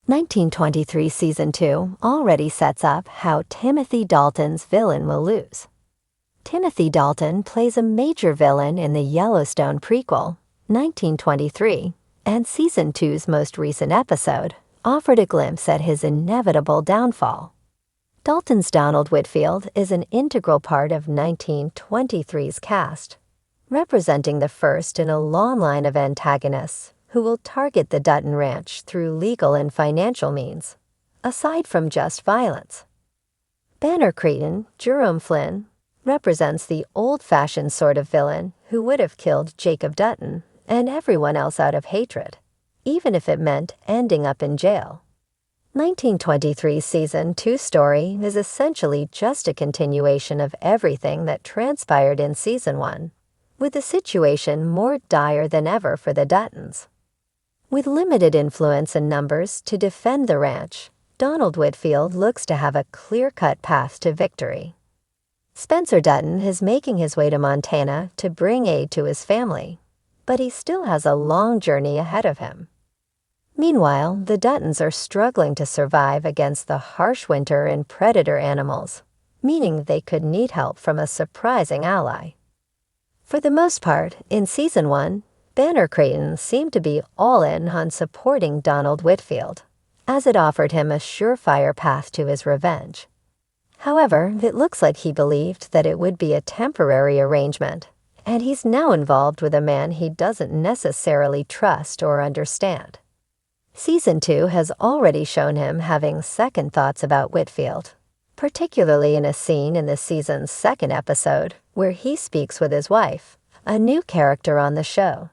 1923 Season 2 already sets up how Timothy Dalton's villain will lose. Timothy Dalton plays a major villain in the Yellowstone prequel, 1923, and Season 2's most recent episode offered a glimpse at his inevitable downfall. Dalton's Donald Whitfield is an integral part of 1923's cast, representing the first in a long line of antagonists who will target the Dutton Ranch through legal and financial means, aside from just violence. Banner Creighton, Jerome Flynn, represents the old-fashioned sort of villain who would have killed Jacob Dutton and everyone else out of hatred, even if it meant ending up in jail. 1923's Season 2 story is essentially just a continuation of everything that transpired in Season 1, with the situation more dire than ever for the Duttons. With limited influence and numbers to defend the ranch, Donald Whitfield looks to have a clear-cut path to victory. Spencer Dutton is making his way to Montana to bring aid to his family, but he still has a long journey ahead of him. Meanwhile, the Duttons are struggling to survive against the harsh winter and predator animals, meaning they could need help from a surprising ally. For the most part, in Season 1, Banner Creighton seemed to be all in on supporting Donald Whitfield, as it offered him a surefire path to his revenge. However, it looks like he believed that it would be a temporary arrangement, and he's now involved with a man he doesn't necessarily trust or understand. Season 2 has already shown him having second thoughts about Whitfield, particularly in a scene in the season's second episode where he speaks with his wife, a new character on the show.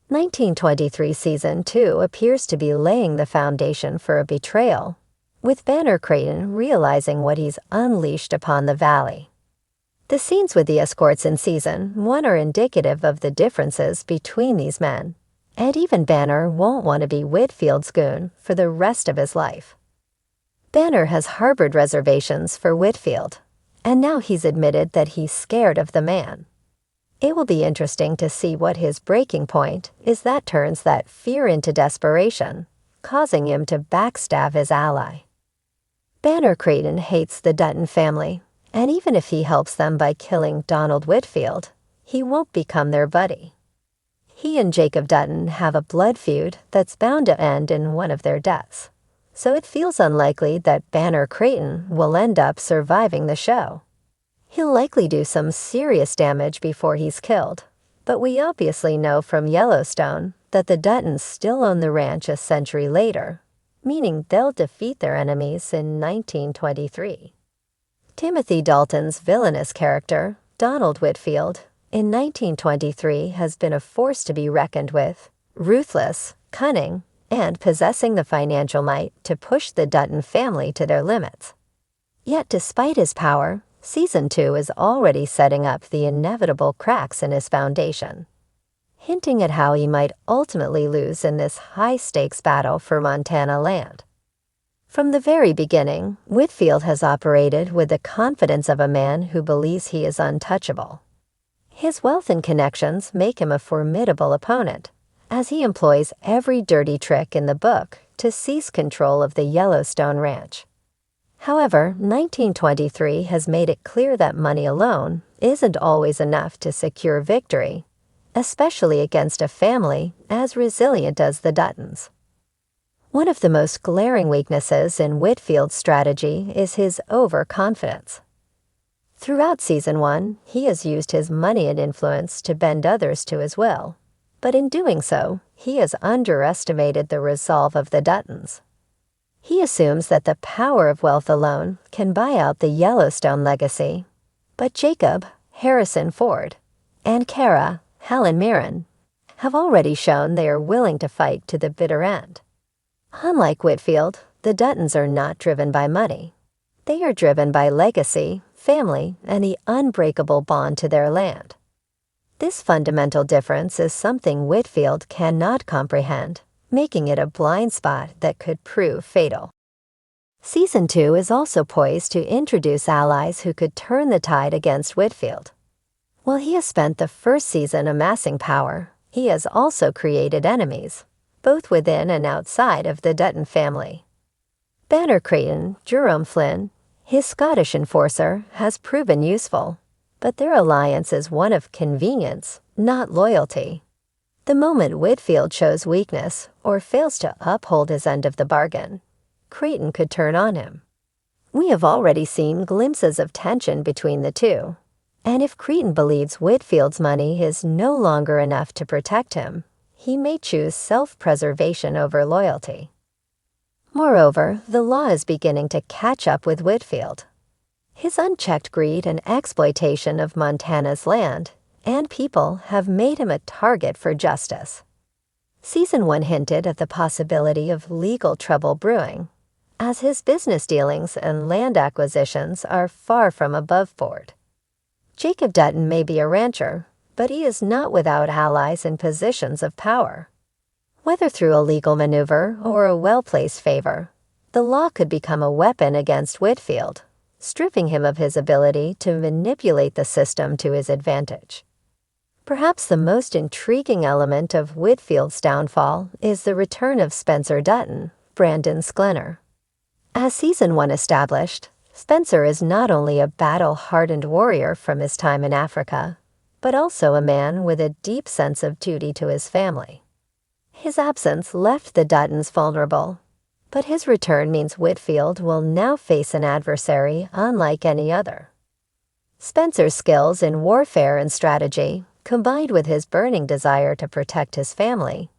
1923 Season 2 appears to be laying the foundation for a betrayal, with Banner Creighton realizing what he's unleashed upon the valley. The scenes with the escorts in Season 1 are indicative of the differences between these men, and even Banner won't want to be Whitfield's goon for the rest of his life. Banner has harbored reservations for Whitfield, and now he's admitted that he's scared of the man. It will be interesting to see what his breaking point is that turns that fear into desperation, causing him to backstab his ally. Banner Creighton hates the Dutton family, and even if he helps them by killing Donald Whitfield, he won't become their buddy. He and Jacob Dutton have a blood feud that's bound to end in one of their deaths, so it feels unlikely that Banner Creighton will end up surviving the show. He'll likely do some serious damage before he's killed, but we obviously know from Yellowstone that the Duttons still own the ranch a century later, meaning they'll defeat their enemies in 1923. Timothy Dalton's villainous character, Donald Whitfield, in 1923 has been a force to be reckoned with, ruthless, cunning, and possessing the financial might to push the Dutton family to their limits. Yet despite his power, Season 2 is already setting up the inevitable cracks in his foundation, hinting at how he might ultimately lose in this high-stakes battle for Montana land. From the very beginning, Whitfield has operated with the confidence of a man who believes he is untouchable. His wealth and connections make him a formidable opponent, as he employs every dirty trick in the book to seize control of the Yellowstone Ranch. However, 1923 has made it clear that money alone isn't always enough to secure victory, especially against a family as resilient as the Duttons. One of the most glaring weaknesses in Whitfield's strategy is his overconfidence. Throughout Season 1, he has used his money and influence to bend others to his will, but in doing so, he has underestimated the resolve of the Duttons. He assumes that the power of wealth alone can buy out the Yellowstone legacy, but Jacob, Harrison Ford, and Kara, Helen Mirren, have already shown they are willing to fight to the bitter end. Unlike Whitfield, the Duttons are not driven by money. They are driven by legacy, family, and the unbreakable bond to their land. This fundamental difference is something Whitfield cannot comprehend, making it a blind spot that could prove fatal. Season 2 is also poised to introduce allies who could turn the tide against Whitfield. While he has spent the first season amassing power, he has also created enemies, both within and outside of the Dutton family. Banner Creighton, Jerome Flynn, his Scottish enforcer, has proven useful, but their alliance is one of convenience, not loyalty. The moment Whitfield shows weakness or fails to uphold his end of the bargain, Creighton could turn on him. We have already seen glimpses of tension between the two, and if Creighton believes Whitfield's money is no longer enough to protect him, he may choose self-preservation over loyalty. Moreover, the law is beginning to catch up with Whitfield. His unchecked greed and exploitation of Montana's land and people have made him a target for justice. Season 1 hinted at the possibility of legal trouble brewing, as his business dealings and land acquisitions are far from above board. Jacob Dutton may be a rancher, but he is not without allies in positions of power. Whether through a legal maneuver or a well-placed favor, the law could become a weapon against Whitfield, stripping him of his ability to manipulate the system to his advantage. Perhaps the most intriguing element of Whitfield's downfall is the return of Spencer Dutton, Brandon's Glenner. As Season 1 established, Spencer is not only a battle-hardened warrior from his time in Africa, but also a man with a deep sense of duty to his family. His absence left the Duttons vulnerable, but his return means Whitfield will now face an adversary unlike any other. Spencer's skills in warfare and strategy, combined with his burning desire to protect his family,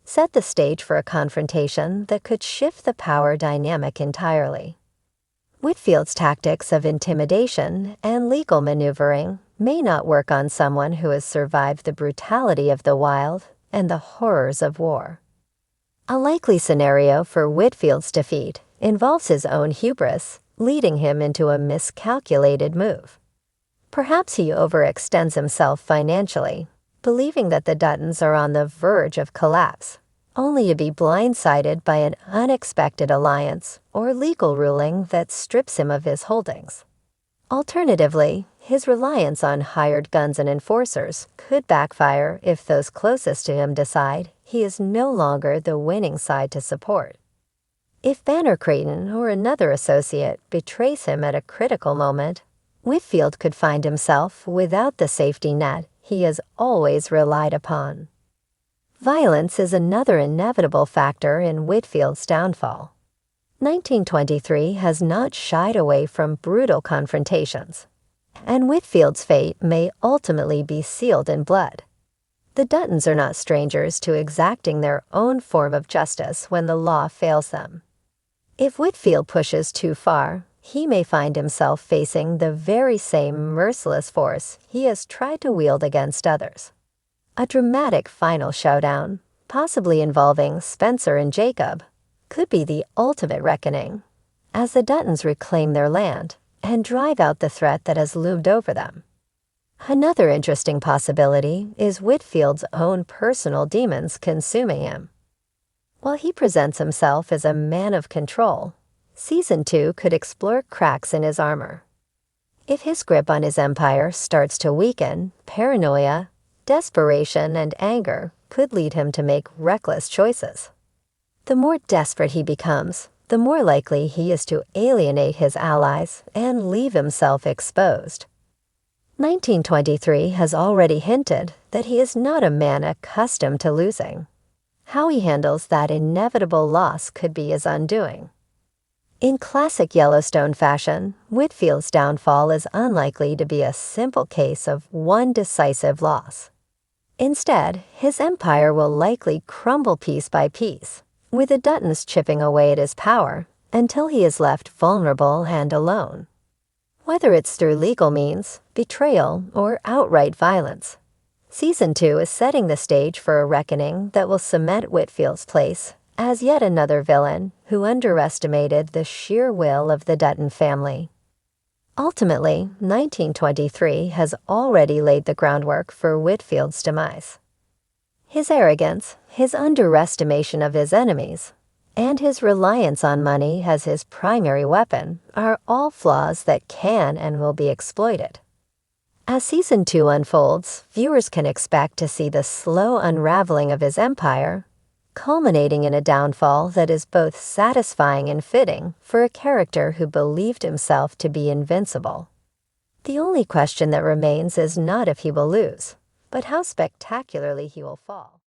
set the stage for a confrontation that could shift the power dynamic entirely. Whitfield's tactics of intimidation and legal maneuvering may not work on someone who has survived the brutality of the wild and the horrors of war. A likely scenario for Whitfield's defeat involves his own hubris, leading him into a miscalculated move. Perhaps he overextends himself financially, believing that the Duttons are on the verge of collapse, only to be blindsided by an unexpected alliance or legal ruling that strips him of his holdings. Alternatively, his reliance on hired guns and enforcers could backfire if those closest to him decide he is no longer the winning side to support. If Banner Creighton or another associate betrays him at a critical moment, Whitfield could find himself without the safety net he has always relied upon. Violence is another inevitable factor in Whitfield's downfall. 1923 has not shied away from brutal confrontations, and Whitfield's fate may ultimately be sealed in blood. The Duttons are not strangers to exacting their own form of justice when the law fails them. If Whitfield pushes too far, he may find himself facing the very same merciless force he has tried to wield against others. A dramatic final showdown, possibly involving Spencer and Jacob, could be the ultimate reckoning, as the Duttons reclaim their land and drive out the threat that has loomed over them. Another interesting possibility is Whitfield's own personal demons consuming him. While he presents himself as a man of control, Season 2 could explore cracks in his armor. If his grip on his empire starts to weaken, paranoia, desperation, and anger could lead him to make reckless choices. The more desperate he becomes, the more likely he is to alienate his allies and leave himself exposed. 1923 has already hinted that he is not a man accustomed to losing. How he handles that inevitable loss could be his undoing. In classic Yellowstone fashion, Whitfield's downfall is unlikely to be a simple case of one decisive loss. Instead, his empire will likely crumble piece by piece, with the Duttons chipping away at his power until he is left vulnerable and alone. Whether it's through legal means, betrayal, or outright violence, Season 2 is setting the stage for a reckoning that will cement Whitfield's place as yet another villain who underestimated the sheer will of the Dutton family. Ultimately, 1923 has already laid the groundwork for Whitfield's demise. His arrogance, his underestimation of his enemies, and his reliance on money as his primary weapon are all flaws that can and will be exploited. As Season 2 unfolds, viewers can expect to see the slow unraveling of his empire culminating in a downfall that is both satisfying and fitting for a character who believed himself to be invincible. The only question that remains is not if he will lose, but how spectacularly he will fall.